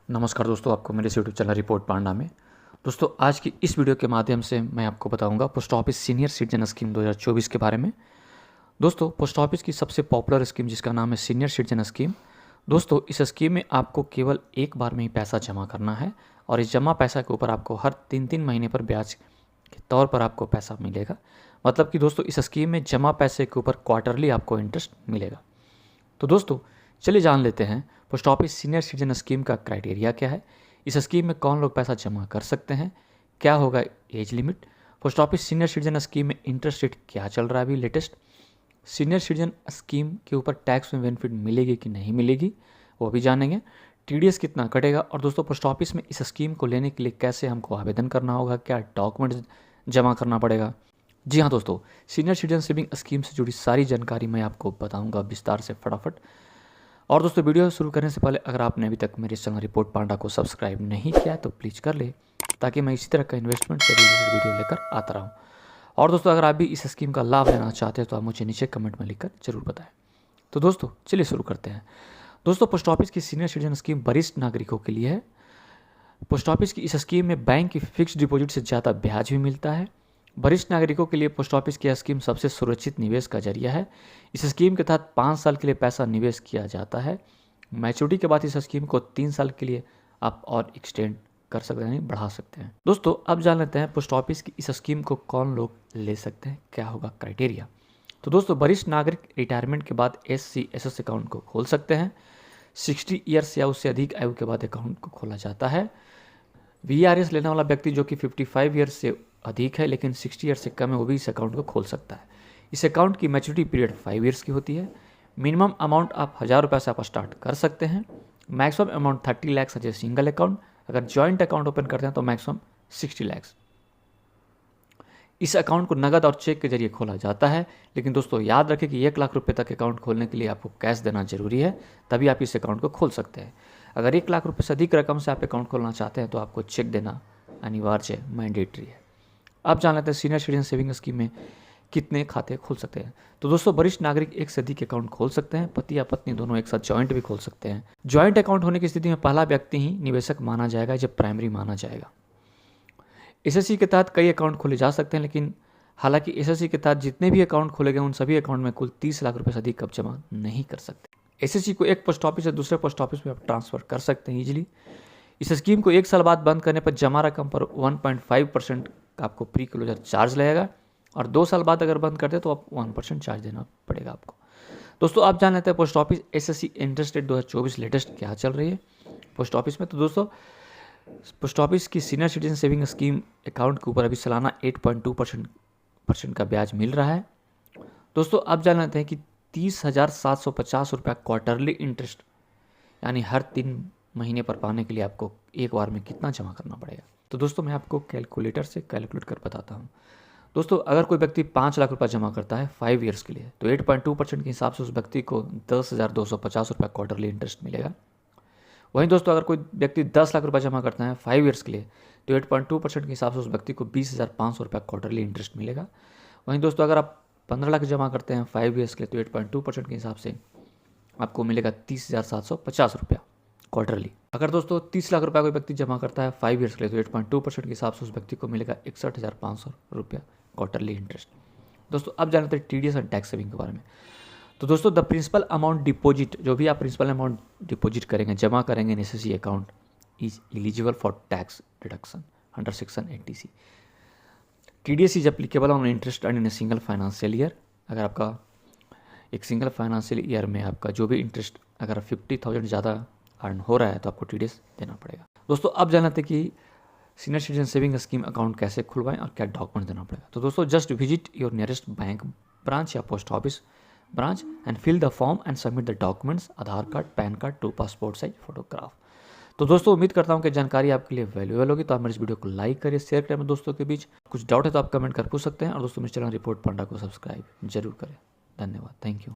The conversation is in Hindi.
नमस्कार दोस्तों, आपको मेरे यूट्यूब चैनल रिपोर्ट पांडा में। दोस्तों, आज की इस वीडियो के माध्यम से मैं आपको बताऊंगा post office senior citizen scheme 2024 के बारे में। दोस्तों, पोस्ट ऑफिस की सबसे पॉपुलर स्कीम जिसका नाम है सीनियर सिटीजन स्कीम। दोस्तों, इस स्कीम में आपको केवल एक बार में ही पैसा जमा करना है और इस जमा पैसा के ऊपर आपको हर 3-3 महीने पर ब्याज के तौर पर आपको पैसा मिलेगा। मतलब कि दोस्तों, इस स्कीम में जमा पैसे के ऊपर क्वार्टरली आपको इंटरेस्ट मिलेगा। तो दोस्तों, चलिए जान लेते हैं post office senior citizen scheme का क्राइटेरिया क्या है, इस स्कीम में कौन लोग पैसा जमा कर सकते हैं, क्या होगा age limit, post office senior citizen scheme में इंटरेस्ट रेट क्या चल रहा है अभी लेटेस्ट, सीनियर सिटीजन स्कीम के ऊपर टैक्स में बेनिफिट मिलेगी कि नहीं मिलेगी वो भी जानेंगे, टीडीएस कितना कटेगा, और दोस्तों पोस्ट ऑफिस में इस स्कीम को लेने के लिए कैसे हमको आवेदन करना होगा, क्या डॉक्यूमेंट जमा करना पड़ेगा। जी हाँ दोस्तों, सीनियर सिटीजन सेविंग स्कीम से जुड़ी सारी जानकारी मैं आपको बताऊंगा विस्तार से फटाफट। और दोस्तों, वीडियो शुरू करने से पहले अगर आपने अभी तक मेरे चैनल रिपोर्ट पांडा को सब्सक्राइब नहीं किया तो प्लीज़ कर ले, ताकि मैं इसी तरह का इन्वेस्टमेंट से रिलेटेड वीडियो लेकर आता रहूँ। और दोस्तों, अगर आप भी इस स्कीम का लाभ लेना चाहते हैं तो आप मुझे नीचे कमेंट में लिखकर जरूर बताएं। तो दोस्तों, चलिए शुरू करते हैं। दोस्तों, पोस्ट ऑफिस की सीनियर सिटीजन स्कीम वरिष्ठ नागरिकों के लिए है। पोस्ट ऑफिस की इस स्कीम में बैंक की फिक्स्ड डिपॉजिट से ज़्यादा ब्याज भी मिलता है। वरिष्ठ नागरिकों के लिए पोस्ट ऑफिस की स्कीम सबसे सुरक्षित निवेश का जरिया है। इस स्कीम के तहत 5 साल के लिए पैसा निवेश किया जाता है। मैच्योरिटी के बाद इस स्कीम को 3 साल के लिए आप और एक्सटेंड कर सकते हैं, बढ़ा सकते हैं। दोस्तों, अब जान लेते हैं पोस्ट ऑफिस की इस स्कीम को कौन लोग ले सकते हैं, क्या होगा क्राइटेरिया। तो दोस्तों, वरिष्ठ नागरिक रिटायरमेंट के बाद SC/SS अकाउंट को खोल सकते हैं। 60 ईयर्स या उससे अधिक आयु के बाद अकाउंट को खोला जाता है। VRS लेने वाला व्यक्ति जो कि 55 ईयर्स से अधिक है लेकिन 60 ईयर्स से कम है, वो भी इस अकाउंट को खोल सकता है। इस अकाउंट की मैच्योरिटी पीरियड 5 ईयर्स की होती है। मिनिमम अमाउंट आप 1000 रुपये से आप स्टार्ट कर सकते हैं। मैक्सिमम अमाउंट 30 लाख है सिंगल अकाउंट। अगर जॉइंट अकाउंट ओपन करते हैं तो मैक्सिमम 60 लाख। इस अकाउंट को नगद और चेक के जरिए खोला जाता है, लेकिन दोस्तों याद रखें कि 1 लाख रुपये तक अकाउंट खोलने के लिए आपको कैश देना जरूरी है, तभी आप इस अकाउंट को खोल सकते हैं। अगर 1 लाख रुपये से अधिक रकम से आप अकाउंट खोलना चाहते हैं तो आपको चेक देना अनिवार्य है, मैंडेटरी है। अब जान लेते हैं सीनियर सिटीजन सेविंग स्कीम में कितने खाते खोल सकते हैं। तो दोस्तों, वरिष्ठ नागरिक एक से अधिक अकाउंट खोल सकते हैं। पति या पत्नी दोनों एक साथ जॉइंट भी खोल सकते हैं। जॉइंट अकाउंट होने की स्थिति में पहला व्यक्ति ही निवेशक माना जाएगा, जब प्राइमरी माना जाएगा। SSC के तहत कई अकाउंट खोले जा सकते हैं, लेकिन हालांकि SSC के तहत जितने भी अकाउंट खोले गए उन सभी अकाउंट में कुल 30 लाख रुपए से अधिक आप जमा नहीं कर सकते। SSC को एक पोस्ट ऑफिस से दूसरे पोस्ट ऑफिस में आप ट्रांसफर कर सकते हैं इजीली। इस स्कीम को 1 साल बाद बंद करने पर जमा रकम पर 1.5% का आपको प्री क्लोजर चार्ज लगेगा, और 2 साल बाद अगर बंद करते हैं तो आप 1% चार्ज देना पड़ेगा आपको। दोस्तों, आप जान लेते हैं post office SSC interest rate 2024 latest क्या चल रही है पोस्ट ऑफिस में। तो दोस्तों, पोस्ट ऑफिस की senior citizen saving scheme account के ऊपर अभी सालाना 8.2% का ब्याज मिल रहा है। दोस्तों, आप जान लेते हैं कि 30,750 रुपया क्वार्टरली इंटरेस्ट यानी हर 3 महीने पर पाने के लिए आपको एक बार में कितना जमा करना पड़ेगा। तो दोस्तों, मैं आपको कैलकुलेटर से कैलकुलेट कर बताता हूँ। दोस्तों, अगर कोई व्यक्ति 5 लाख रुपया जमा करता है 5 ईयर्स के लिए, तो 8.2% के हिसाब से उस व्यक्ति को 10,250 रुपया क्वार्टरली इंटरेस्ट मिलेगा। वहीं दोस्तों, अगर कोई व्यक्ति 10 लाख रुपया जमा करता है 5 ईयर्स के लिए, तो 8.2% के हिसाब से उस व्यक्ति को 20,500 रुपया क्वार्टरली इंटरेस्ट मिलेगा। वहीं दोस्तों, अगर आप 15 लाख जमा करते हैं 5 ईयर्स के लिए, तो 8.2% के हिसाब से आपको मिलेगा 30,750 रुपया क्वार्टरली। अगर दोस्तों 30 लाख रुपया कोई व्यक्ति जमा करता है 5 ईयर्स के लिए, तो 8.2% के हिसाब से उस व्यक्ति को मिलेगा 61,500 रुपया क्वार्टरली इंटरेस्ट। दोस्तों, अब जानते हैं TDS और टैक्स सेविंग के बारे में। तो दोस्तों, द प्रिंसिपल अमाउंट डिपॉजिट, जो भी आप प्रिंसिपल अमाउंट डिपॉजिट करेंगे, जमा करेंगे इन SSC account, is eligible for tax deduction under section 80C। TDS is applicable on interest earn in a single financial year. अगर आपका एक सिंगल फाइनेंशियल ईयर में आपका जो भी इंटरेस्ट अगर 50,000 ज़्यादा अर्न हो रहा है तो आपको TDS देना पड़ेगा। दोस्तों, अब जानते हैं कि senior citizen saving scheme account कैसे खुलवाएं और क्या डॉक्यूमेंट देना पड़ेगा। तो दोस्तों, just visit your nearest bank branch या post office branch and fill the form and submit the documents, Aadhaar card, PAN card, 2 passport size photograph. तो दोस्तों, उम्मीद करता हूं कि जानकारी आपके लिए वैल्यूएबल होगी। तो आप मेरे इस वीडियो को लाइक करिए, शेयर करें दोस्तों के बीच। कुछ डाउट है तो आप कमेंट कर पूछ सकते हैं, और दोस्तों मेरे चैनल रिपोर्ट पांडा को सब्सक्राइब जरूर करें। धन्यवाद, थैंक यू।